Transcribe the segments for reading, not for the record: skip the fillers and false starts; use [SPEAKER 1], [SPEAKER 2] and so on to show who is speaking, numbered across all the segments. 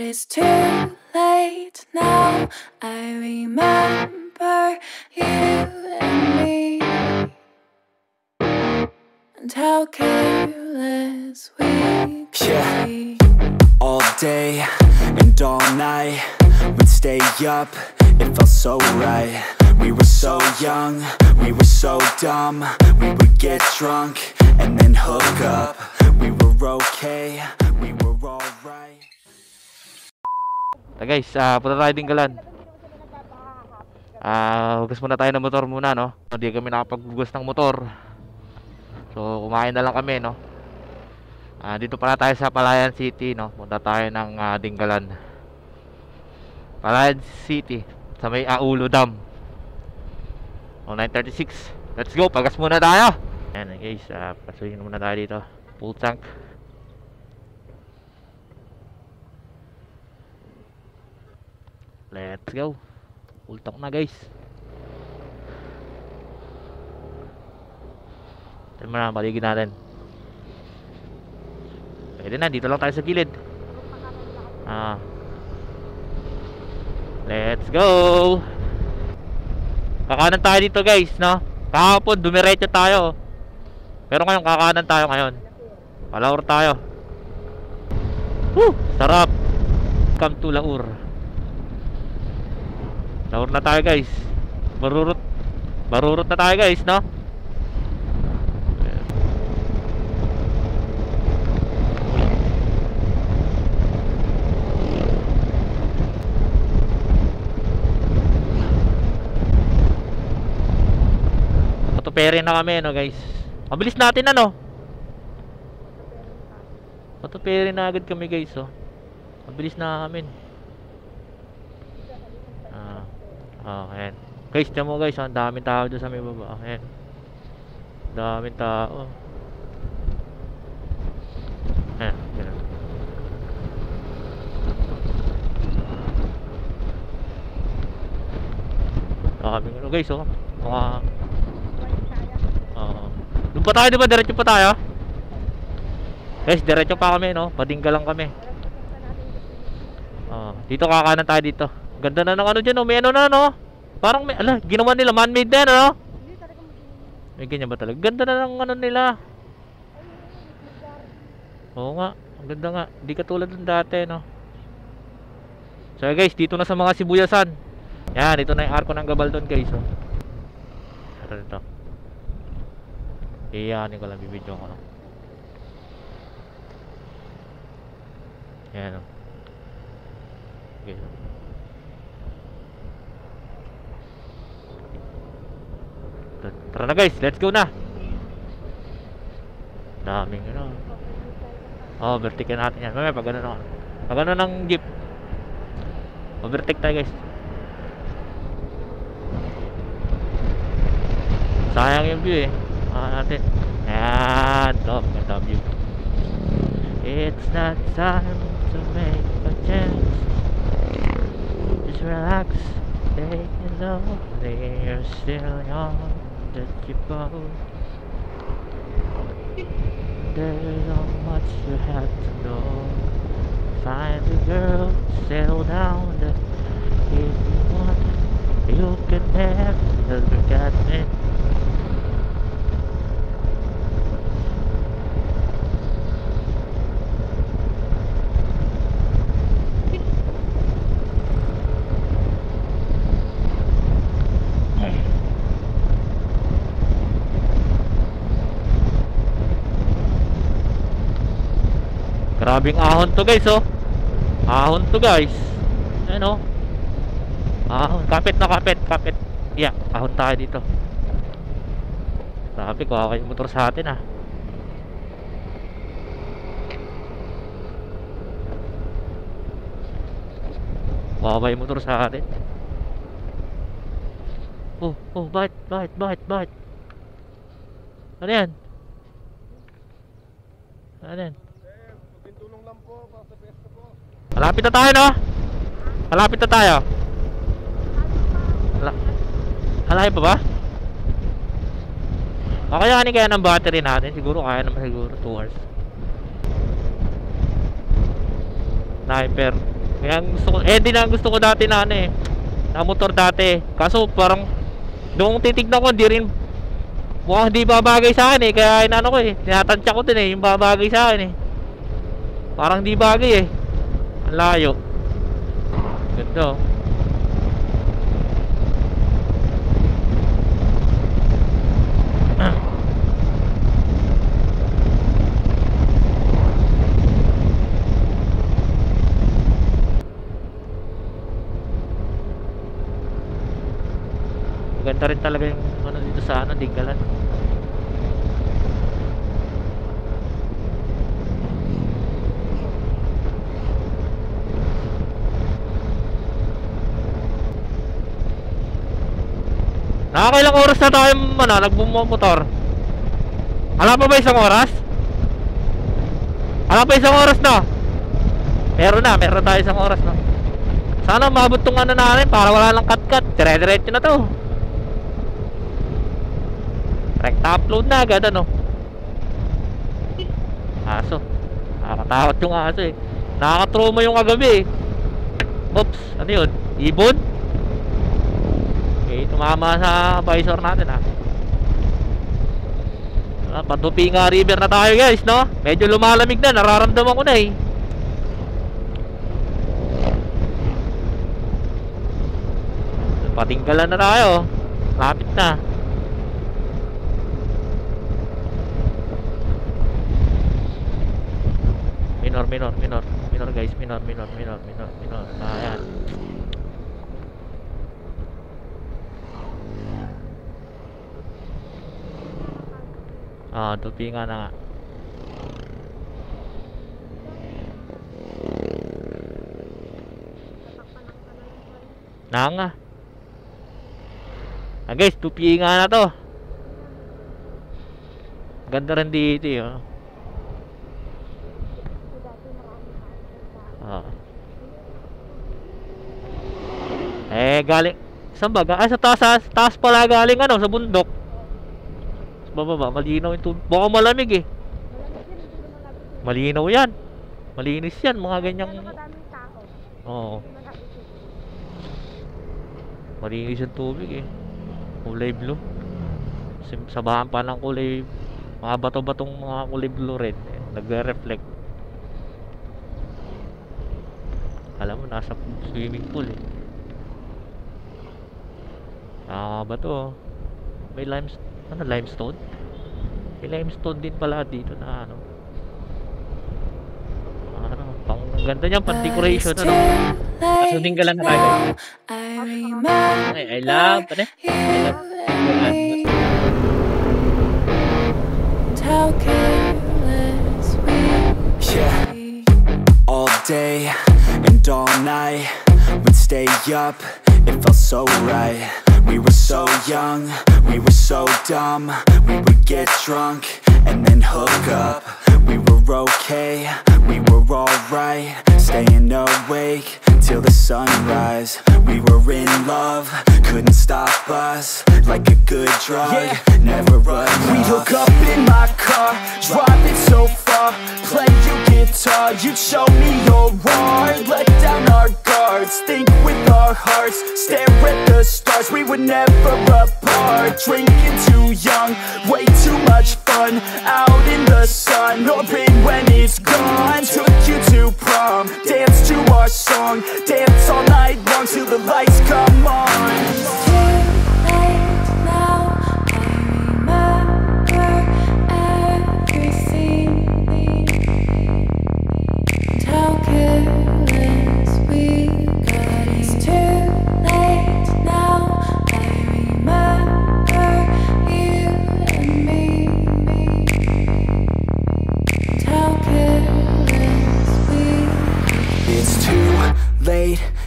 [SPEAKER 1] it's too late now. I remember you and me, and how careless we could be.
[SPEAKER 2] All day and all night, we'd stay up, it felt so right. We were so young, we were so dumb. We would get drunk and then hook up. We were okay, we were alright.
[SPEAKER 3] Guys, punta tayo Dinggalan. Hugas muna tayo ng motor muna, no? Hindi kami nakapaghugas ng motor. So, kumain na lang kami, no? Dito pala tayo sa Palayan City, no? Punta tayo ng Dinggalan. Palayan City, sa may Aulo Dam. 9:36. Let's go, pagas muna tayo. Ayan guys, pasuyin muna tayo dito. Full tank. Let's go. Full tank na guys. Tignan mo na, paligid natin. Pwede na, dito lang tayo sa gilid. Let's go. Kakanan tayo dito guys, no? Kahapon dumiretso tayo, pero ngayon kakanan tayo ngayon. Palaur tayo. Sarap. Come to Laur. Laur na tayo guys. Barurot na tayo guys, no? Pere na kami, no guys. Mabilis natin, ano? Pere na agad kami guys, oh. Mabilis na kami. Ayan. Guys, tiyan mo guys, ang daming tao dyan sa may baba. Ayan. Daming tao. Ayan. Daming ano guys, oh. Mga doon pa tayo, diba? Diretso pa tayo. Guys, diretso pa kami, no? Padingga lang kami. Dito kakanan tayo dito. Ganda na ng ano dyan, no? May ano na, no? Parang may, ginawa nila, man-made na, no? May ganyan ba talaga? Ganda na ng ano nila. Oo nga, ang ganda nga. Hindi katulad ng dati, no? So guys, dito na sa mga sibuyasan. Yan, dito na yung arko ng Gabaldon, guys, oh. Ito dito. Iyanin ko lang, bibidyo ko lang. Yan, okay. Tara na guys, let's go na. Daming ano. Overtake natin yan. Mamaya pag ano ng jeep, overtake tayo guys. Sayang yung view, eh. Natin. Ayan. Ganda view. It's not time to make a chance. Just relax. Take it slowly. You're still young. Let you go. There's not much you have to know. Find a girl, settle down. If you want, you can have. Just look at me. Grabing ahon to guys, oh. Ahon to guys. Ayan, oh. Ahon, kapit na kapit. Yeah, ahon tayo dito. Grabe, kuha kayo motor sa atin, ah. Kuha kayo motor sa atin. Bakit? Ano yan? Malapit na tayo, no? Malapit na tayo. Halahin pa ba? Kakayanin kaya ng battery natin. Siguro kaya naman, siguro 2 hours. Sniper. Kaya gusto ko, din ang gusto ko dati na ano eh, na motor dati. Kaso parang nung titignan ko, hindi rin mukhang hindi babagay sa akin eh. Kaya inano ko eh, tinatansya ko din eh, yung babagay sa akin eh. Parang hindi bagay eh. Ang layo. Ganda oh. Ganda rin talaga yung ano dito sa ano, Dingalan. Nakakailang oras na tayo nagbumotor. Alam pa ba isang oras? Alam pa isang oras na? Meron tayo isang oras na. Sana mabot tong ano natin para wala lang cut-cut. Dire-diretso na to. Rekta upload na agad ano. Aso. Nakakatakot yung aso eh. Nakakatrauma yung kagabi eh. Oops, ano yun? Ibon? Okay, tumama sa visor natin ha. Patupinga River na tayo guys no. Medyo lumalamig na, nararamdaman ko na eh. Patinggalan na tayo. Lapit na. Minor guys, minor. Ayan. Tupi nga na nga. Nga. Guys, tupi nga na to. Ganda rin dito yun. Galing saan ba? Sa taas pala galing ano, sa bundok. Sa bababa, malinaw yung tubig. Baka malamig eh. Malinaw yan. Malinis yan, mga ganyang. Oo. Malinis yung tubig eh. Kulay blue. Sabahan pa ng kulay, mga bato-batong mga kulay blue red eh. Nagre-reflect. Alam mo, nasa swimming pool eh. Ba to? May limestone? May limestone din pala dito na ano. Pang ganda niyan, pang decoration ano.
[SPEAKER 4] Kaso Dingalan na tayo. I love
[SPEAKER 1] how careless we be.
[SPEAKER 2] All day and all night, we'd stay up, it felt so right. We were so young, we were so dumb. We would get drunk and then hook up. We were okay, we were alright, staying awake till the sunrise. We were in love, couldn't stop us, like a good drug, never enough.
[SPEAKER 5] We'd hook up in my car, drive it so far, play you guitar, you'd show me your art, let down our guards, think with our hearts, stare at the stars. We were never apart, drinking too young, way too much fun, out in the sun, hoping when it's gone. Took you to prom, dance to our song, dance all night long till the lights come on.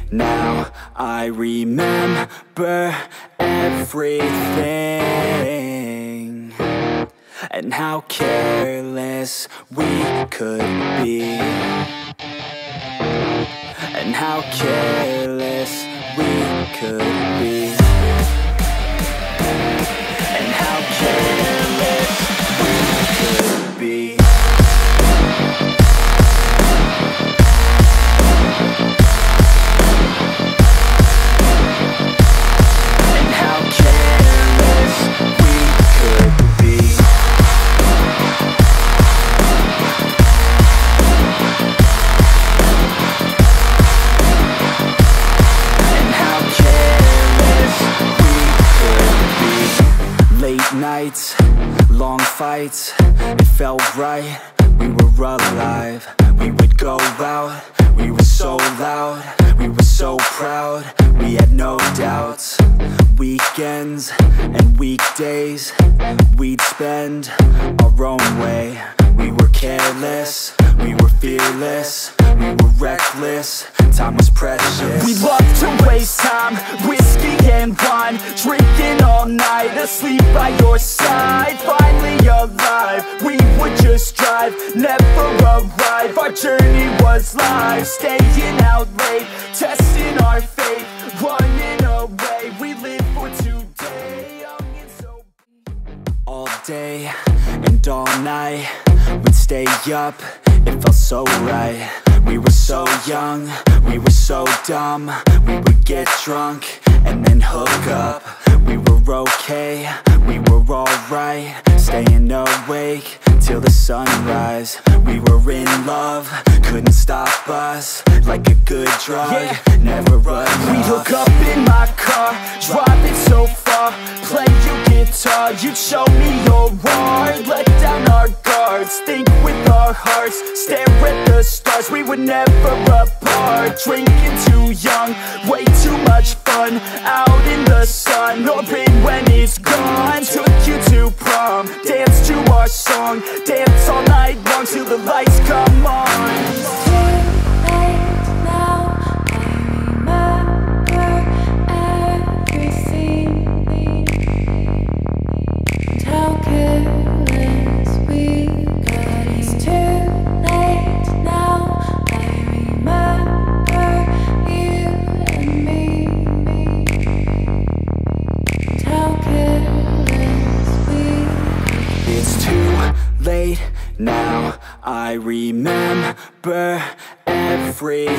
[SPEAKER 2] Now I remember everything, and how careless we could be, and how careless we could be, and how careless we could be. fights, it felt right, we were alive. We would go out, we were so loud, we were so proud, we had no doubts. Weekends and weekdays, we'd spend our own way. We were careless, we were fearless, we were reckless, time was precious.
[SPEAKER 5] We loved to waste time, whiskey and wine, drinking all night, asleep by your side. Finally alive, we would just drive, never arrive. Our journey was life, staying out late, testing our fate, running away. We live for today, young and so.
[SPEAKER 2] All day and all night, we'd stay up, it felt so right. We were so young, we were so dumb, we would get drunk and then hook up. We were okay, we were alright, staying awake till the sunrise. We were in love, couldn't stop us, like a good drug, never enough.
[SPEAKER 5] We'd hook up in my car, drive it so far, play your guitar, you'd show me your art. Let down our guards, think with our hearts, stare at the stars. We were never apart, drinking too young, way too much fun, out in the sun, or rain when it's gone. Took you to prom, dance to our song, dance all night long till the lights come on.
[SPEAKER 2] Now I remember everything,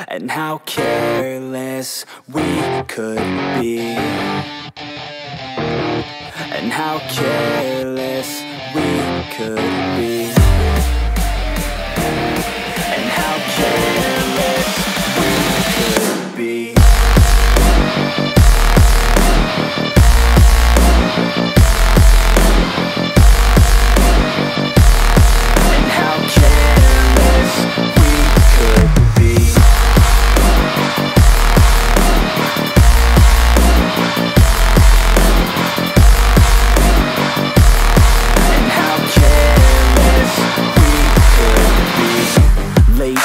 [SPEAKER 2] and how careless we could be, and how careless we could be, and how careless we could be.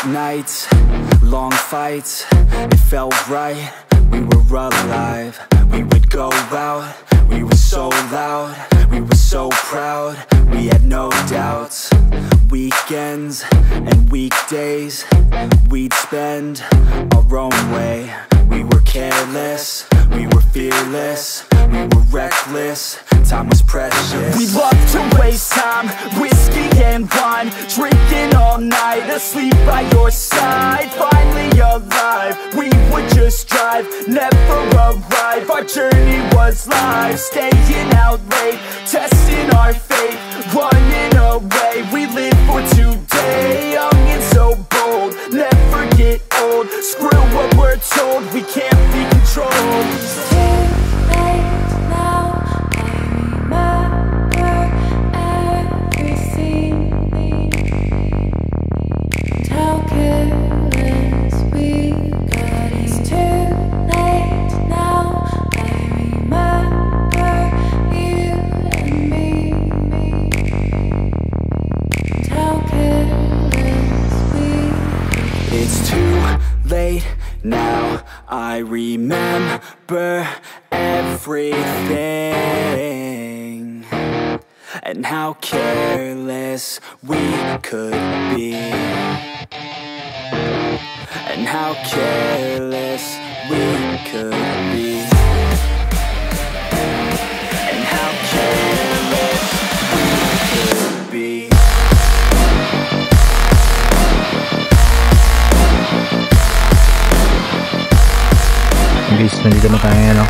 [SPEAKER 2] Nights, long fights, it felt right, we were alive. We would go out, we were so loud, we were so proud, we had no doubts. Weekends and weekdays, we'd spend our own way. We were careless, we were fearless, we were reckless, time was precious.
[SPEAKER 5] We loved to waste time, whiskey and wine, drinking all night, asleep by your side. Finally alive, we would just drive, never arrive. Our journey was life, staying out late, testing our fate, running away. We live for today, young and so bold, never get old. Screw what we're told, we can't be controlled.
[SPEAKER 2] Now I remember everything, and how careless we could be, and how careless we could be, and how careless we could be.
[SPEAKER 4] Guys, nandito na tayo ngayon, no?